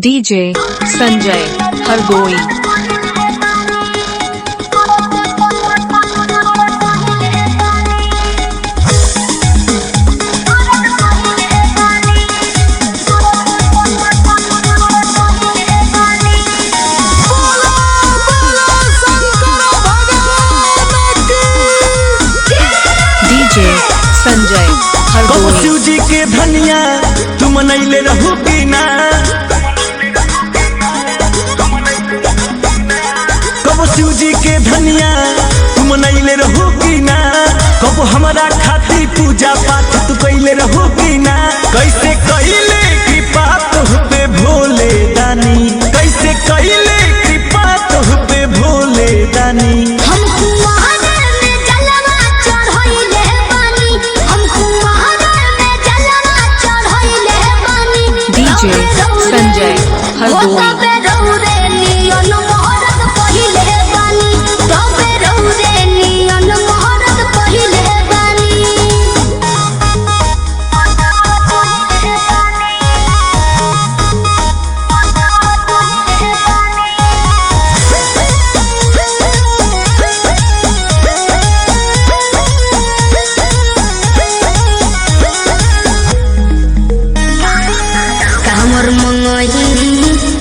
DJ Sanjay Hardoi. DJ Sanjay Hardoi. Shiv जी के धनिया तू मनैले रहू कि ना, कब शिव जी के धनिया तू मनैले रहू कि ना, कब हमारा खातिर पूजा पाठ तू कैले रहू कि ना। कैसे कैले कृपा तुह पे भोले दानी, कैसे कैले कृपा तुह पे भोले दानी। डीजे संजय हरदोई।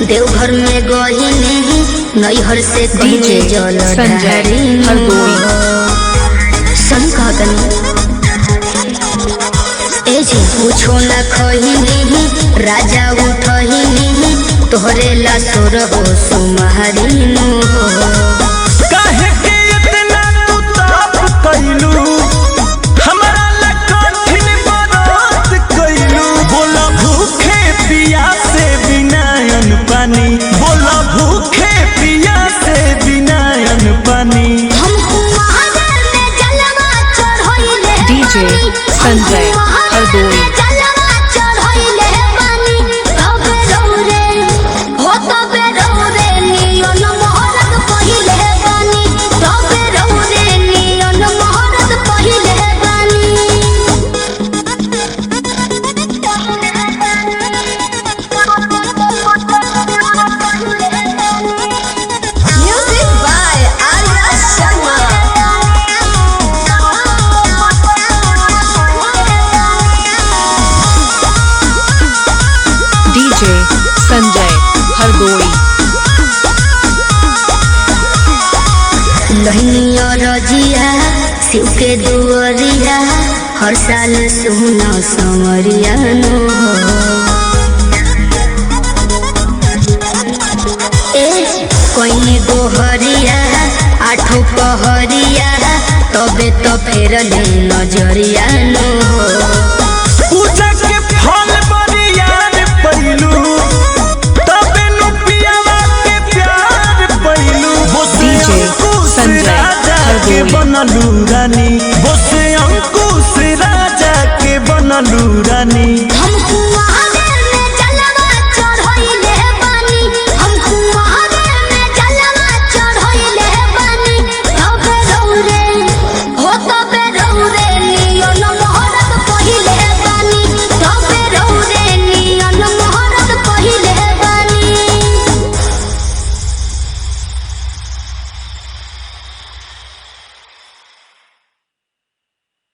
देवघर में गई नैहर से डीजे जल संजय हरदोई। सन ए जी पूछो न खही राजा उठही तोहरे ला सोर हो सुमहरी हो। काहे के इतना तू ताप कैलू, हमरा ला कठिन बरत कैलू। बोला भूखे पिया से बिना अन्न पानी, बोला भूखे पिया से बिना अन्न पानी। डीजे संजय हरदोई। डीजे संजय हरदोई। लहनिया रजिया शिव के दुआरिया हर साल सुना समरिया नो। कोई गोहरिया आठो पहरिया तबे तो फेर नजरिया नो। पूजा के फल बरियार पैलू, तबे नु पियावा के प्यार पैलू। डीजे संजय के हरदोई। बनलू रानी, बोसे अंकुश राजा के बनलू रानी।